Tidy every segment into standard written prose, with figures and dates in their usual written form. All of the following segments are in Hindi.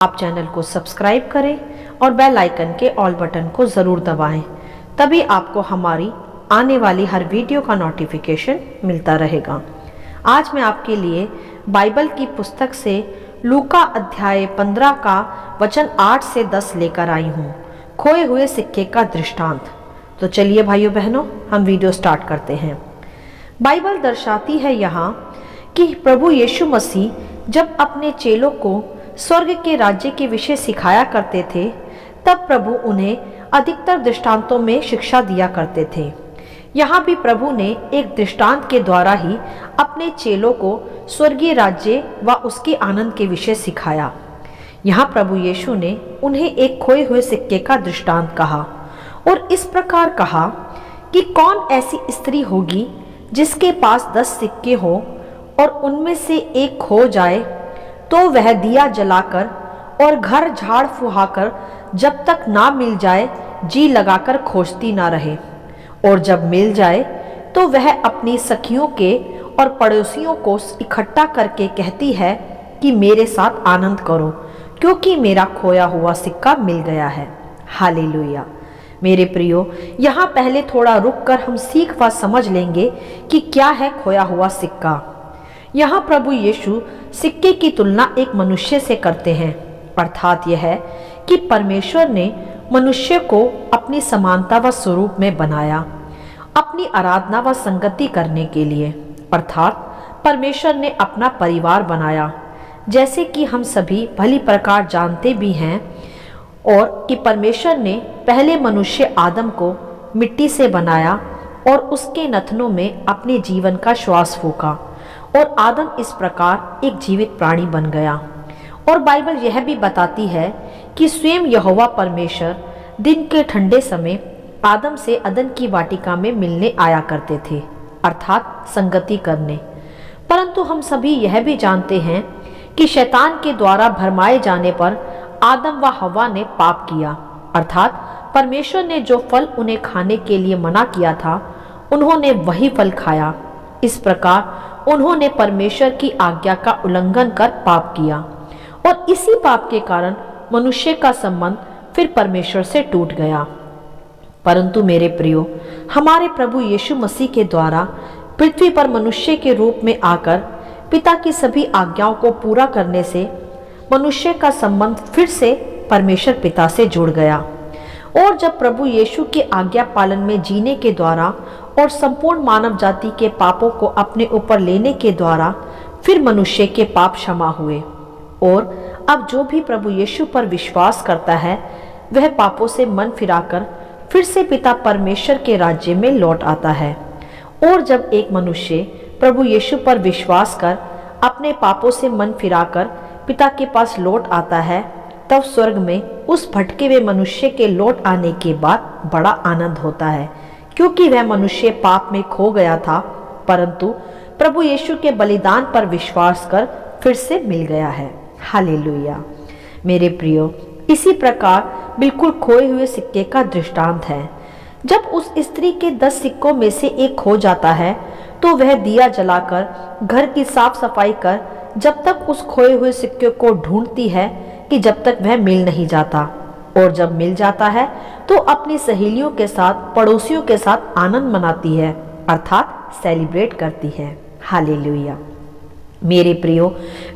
आप चैनल को सब्सक्राइब करें और बेल आइकन के ऑल बटन को ज़रूर दबाएं, तभी आपको हमारी आने वाली हर वीडियो का नोटिफिकेशन मिलता रहेगा। आज मैं आपके लिए बाइबल की पुस्तक से लूका अध्याय 15 का वचन 8 से 10 लेकर आई हूँ, खोए हुए सिक्के का दृष्टांत। तो चलिए भाइयों बहनों, हम वीडियो स्टार्ट करते हैं। बाइबल दर्शाती है यहाँ कि प्रभु यीशु मसीह जब अपने चेलों को स्वर्ग के राज्य के विषय सिखाया करते थे, तब प्रभु उन्हें अधिकतर दृष्टांतों में शिक्षा दिया करते थे। यहाँ भी प्रभु ने एक दृष्टांत के द्वारा ही अपने चेलों को स्वर्गीय राज्य व उसके आनंद के विषय सिखाया। यहाँ प्रभु यीशु ने उन्हें एक खोए हुए सिक्के का दृष्टांत कहा और इस प्रकार कहा कि कौन ऐसी स्त्री होगी जिसके पास 10 सिक्के हो और उनमें से एक खो जाए, तो वह दिया जलाकर और घर झाड़ फुहाकर जब तक ना मिल जाए जी लगाकर खोजती ना रहे, और जब मिल जाए तो वह अपनी सखियों के और पड़ोसियों को इकट्ठा करके कहती है कि मेरे साथ आनंद करो, क्योंकि मेरा खोया हुआ सिक्का मिल गया है। हालेलुया। मेरे प्रियो, यहाँ पहले थोड़ा रुककर हम सीख व समझ लेंगे कि क्या है खोया हुआ सिक्का। यहाँ प्रभु यीशु सिक्के की तुलना एक मनुष्य से करते हैं, अर्थात यह है कि परमेश्वर ने मनुष्य को अपनी समानता व स्वरूप में बनाया, अपनी आराधना व संगति करने के लिए, अर्थात परमेश्वर ने अपना परिवार बनाया। जैसे कि हम सभी भली प्रकार जानते भी हैं और कि परमेश्वर ने पहले मनुष्य आदम को मिट्टी से बनाया और उसके नथनों में अपने जीवन का श्वास फूंका और आदम इस प्रकार एक जीवित प्राणी बन गया। और बाइबल यह भी बताती है कि स्वयं यहोवा परमेश्वर दिन के ठंडे समय आदम से अदन की वाटिका में मिलने आया करते थे, अर्थात संगति करने। परंतु हम सभी यह भी जानते हैं कि शैतान के द्वारा भरमाए जाने पर आदम व हव्वा ने पाप किया, अर्थात परमेश्वर ने जो फल उन्हें खाने के लिए मना किया था, उन्होंने वही फल खाया। इस प्रकार उन्होंने परमेश्वर की आज्ञा का उल्लंघन कर पाप किया और इसी पाप के कारण मनुष्य का संबंध फिर परमेश्वर से टूट गया। परंतु मेरे प्रियो, हमारे प्रभु यीशु मसीह के द्वारा पृथ्वी पर मनुष्य के रूप में आकर पिता की सभी आज्ञाओं को पूरा करने से मनुष्य का संबंध फिर से परमेश्वर पिता से जुड़ गया। और जब प्रभु यीशु के आज्ञा पालन में जीने के द्वारा और संपूर्ण मानव जाति के पापों को अपने ऊपर लेने के द्वारा फिर मनुष्य के पाप क्षमा हुए, और अब जो भी प्रभु यीशु पर विश्वास करता है वह पापों से मन फिराकर फिर से पिता परमेश्वर के राज्य में लौट आता है। और जब एक मनुष्य प्रभु यीशु पर विश्वास कर अपने पापों से मन फिराकर पिता के पास लौट आता है, तब स्वर्ग में उस भटके हुए मनुष्य के लौट आने के बाद बड़ा आनंद होता है, क्योंकि वह मनुष्य पाप में खो गया था, परंतु प्रभु यीशु के बलिदान पर विश्वास कर फिर से मिल गया है। हालेलुया। मेरे प्रियो, इसी प्रकार बिल्कुल खोए हुए सिक्के का दृष्टांत है। जब उस स्त्री के 10 सिक्कों में से एक खो जाता है, तो वह दिया जलाकर घर की साफ सफाई कर जब तक उस खोए हुए सिक्के को ढूंढती है कि जब तक वह मिल नहीं जाता, और जब मिल जाता है तो अपनी सहेलियों के साथ, पड़ोसियों के साथ आनंद मनाती है, अर्थात सेलिब्रेट करती है। हालेलुया। मेरे प्रियो,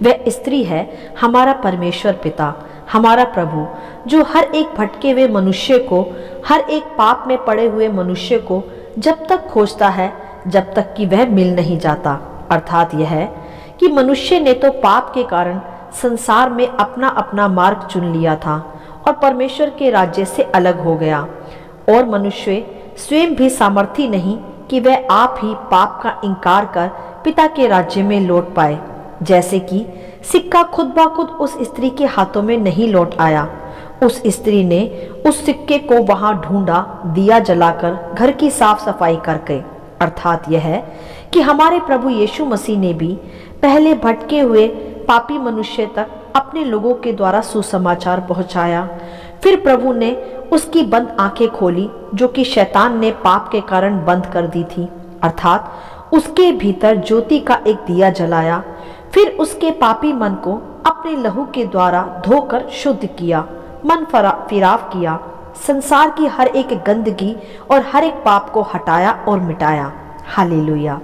वह स्त्री है हमारा परमेश्वर पिता, हमारा प्रभु, जो हर एक भटके हुए मनुष्य को, हर एक पाप में पड़े हुए मनुष्य को जब तक खोजता है जब तक कि वह मिल नहीं जाता। अर्थात यह है कि मनुष्य ने तो पाप के कारण संसार में अपना अपना मार्ग चुन लिया था और परमेश्वर के राज्य से अलग हो गया, और मनुष्य स्वयं भी सामर्थी नहीं कि वह आप ही पाप का इंकार कर पिता के राज्य में लौट पाए। जैसे कि सिक्का खुद ब खुद उस स्त्री के हाथों में नहीं लौट आया, उस स्त्री ने उस सिक्के को वहां ढूंढा, दिया जलाकर घर की साफ सफाई करके। अर्थात यह है कि हमारे प्रभु यीशु मसीह ने भी पहले भटके हुए पापी मनुष्य तक अपने लोगों के द्वारा सुसमाचार पहुंचाया। फिर प्रभु ने उसकी बंद आंखें खोली, जो कि शैतान ने पाप के कारण बंद कर दी थी, अर्थात उसके भीतर ज्योति का एक दिया जलाया। फिर उसके पापी मन को अपने लहू के द्वारा धोकर शुद्ध किया, मन फिराव किया, संसार की हर एक गंदगी और हर एक पाप को हटाया और मिटाया। हालेलुया।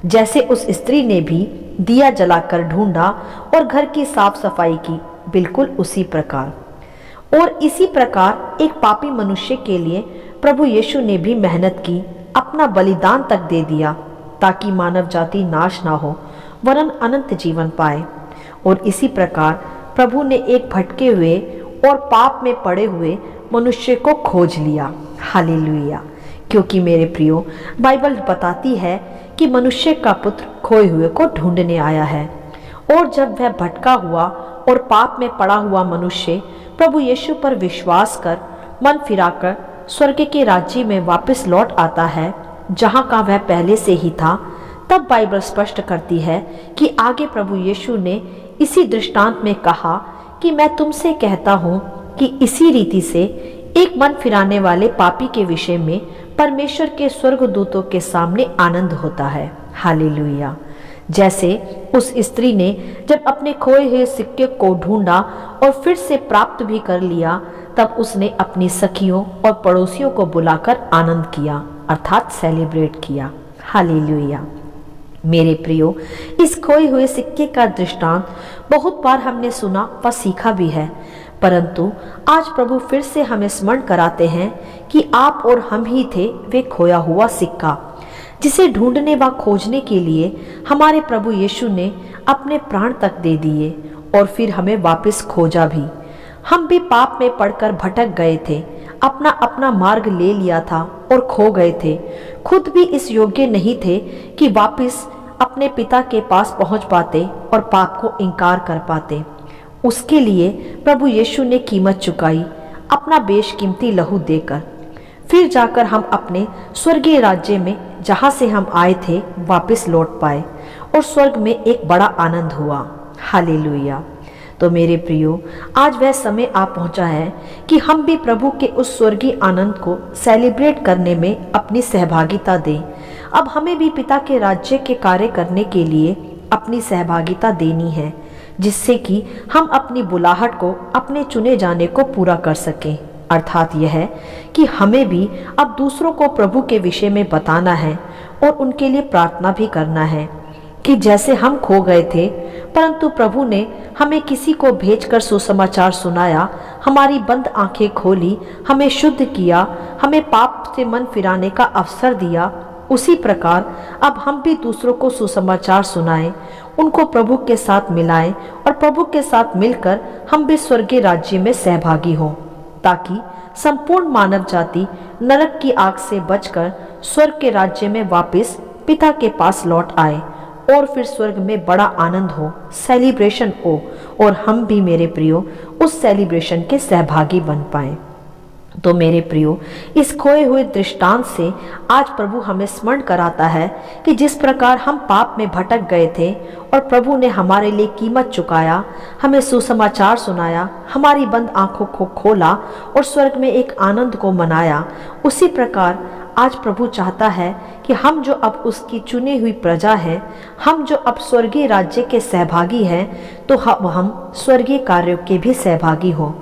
जैसे उस स्त्री ने भी दिया जलाकर ढूंढा और घर की साफ सफाई की, बिल्कुल उसी प्रकार और इसी प्रकार एक पापी मनुष्य के लिए प्रभु यीशु ने भी मेहनत की, अपना बलिदान तक दे दिया, ताकि मानव जाति नाश ना हो वरन अनंत जीवन पाए। और इसी प्रकार प्रभु ने एक भटके हुए और पाप में पड़े हुए मनुष्य को खोज लिया। हालेलुया। क्योंकि मेरे प्रियो, बाइबल बताती है कि मनुष्य का पुत्र खोए हुए को ढूंढने आया है। और जब वह भटका हुआ और पाप में पड़ा हुआ मनुष्य प्रभु यीशु पर विश्वास कर मन फिराकर स्वर्ग के राज्य में वापस लौट आता है, जहां का वह पहले से ही था, तब बाइबल स्पष्ट करती है कि आगे प्रभु यीशु ने इसी दृष्टांत में कहा कि मैं तुमसे कहता हूं कि इसी रीति से एक मन फिराने वाले पापी के विषय में परमेश्वर के स्वर्गदूतों के सामने आनंद होता है। हालेलुया। जैसे उस स्त्री ने जब अपने खोए हुए सिक्के को ढूंढा और फिर से प्राप्त भी कर लिया, तब उसने अपनी सखियों और पड़ोसियों को बुलाकर आनंद किया, अर्थात सेलिब्रेट किया। हालेलुया। मेरे प्रियो, इस खोए हुए सिक्के का दृष्टांत बहुत बार हमने सुना व सीखा भी है, परंतु आज प्रभु फिर से हमें स्मरण कराते हैं कि आप और हम ही थे वे खोया हुआ सिक्का, जिसे ढूंढने व खोजने के लिए हमारे प्रभु यीशु ने अपने प्राण तक दे दिए और फिर हमें वापस खोजा भी। हम भी पाप में पड़कर भटक गए थे, अपना अपना मार्ग ले लिया था और खो गए थे, खुद भी इस योग्य नहीं थे कि वापस अपने पिता के पास पहुंच पाते और पाप को इनकार कर पाते। उसके लिए प्रभु यीशु ने कीमत चुकाई, अपना बेशकीमती लहू देकर। फिर जाकर हम अपने स्वर्गीय राज्य में, जहां से हम आए थे, वापस लौट पाए और स्वर्ग में एक बड़ा आनंद हुआ। हालेलुया। तो मेरे प्रियो, आज वह समय आ पहुंचा है कि हम भी प्रभु के उस स्वर्गीय आनंद को सेलिब्रेट करने में अपनी सहभागिता दें। अब हमें भी पिता के राज्य के कार्य करने के लिए अपनी सहभागिता देनी है, जिससे कि हम अपनी बुलाहट को, अपने चुने जाने को पूरा कर सकें। अर्थात यह है कि हमें भी अब दूसरों को प्रभु के विषय में बताना है और उनके लिए प्रार्थना भी करना है कि जैसे हम खो गए थे, परंतु प्रभु ने हमें किसी को भेजकर सुसमाचार सुनाया, हमारी बंद आंखें खोली, हमें शुद्ध किया, हमें पाप से मन फिराने का अवसर दिया, उसी प्रकार अब हम भी दूसरों को सुसमाचार सुनाएं, उनको प्रभु के साथ मिलाएं और प्रभु के साथ मिलकर हम भी स्वर्गीय राज्य में सहभागी हों, ताकि संपूर्ण मानव जाति नरक की आग से बचकर स्वर्ग के राज्य में वापस पिता के पास लौट आए और फिर स्वर्ग में बड़ा आनंद हो, सेलिब्रेशन हो, और हम भी मेरे प्रियो उस सेलिब्रेशन के सहभागी बन पाएं। तो मेरे प्रियो, इस खोए हुए दृष्टांत से आज प्रभु हमें स्मरण कराता है कि जिस प्रकार हम पाप में भटक गए थे और प्रभु ने हमारे लिए कीमत चुकाया, हमें सुसमाचार सुनाया, हमारी बंद आंखों को खोला और स्वर्ग में एक आनंद को मनाया, उसी प्रकार आज प्रभु चाहता है कि हम जो अब उसकी चुनी हुई प्रजा हैं, हम जो अब स्वर्गीय राज्य के सहभागी हैं, तो हम स्वर्गीय कार्यों के भी सहभागी हों।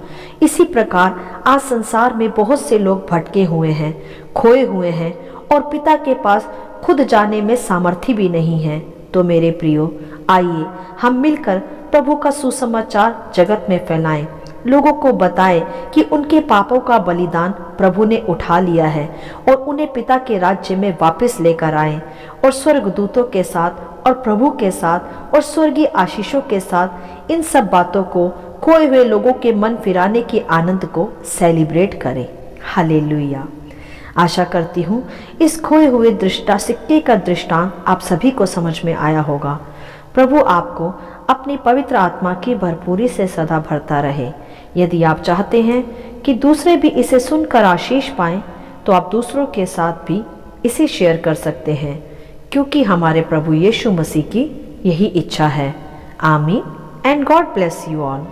इसी प्रकार आज संसार में बहुत से लोग भटके हुए हैं, खोए हुए हैं और पिता के पास खुद जाने में सामर्थ्य भी नहीं है। तो मेरे प्रियो, आइए हम मिलकर प्रभु का सुसमाचार जगत में फैलाएं, लोगों को बताएं कि उनके पापों का बलिदान प्रभु ने उठा लिया है और उन्हें पिता के राज्य में वापस लेकर आएं और स्वर्गदूतों के साथ और प्रभु के साथ और स्वर्गीय आशीषों के साथ इन सब बातों को, खोए हुए लोगों के मन फिराने के आनंद को सेलिब्रेट करें। हालेलुया। आशा करती हूँ इस खोए हुए सिक्के का दृष्टांत आप सभी को समझ में आया होगा। प्रभु आपको अपनी पवित्र आत्मा की भरपूरी से सदा भरता रहे। यदि आप चाहते हैं कि दूसरे भी इसे सुनकर आशीष पाएं, तो आप दूसरों के साथ भी इसे शेयर कर सकते हैं, क्योंकि हमारे प्रभु यीशु मसीह की यही इच्छा है। आमीन and God bless you all.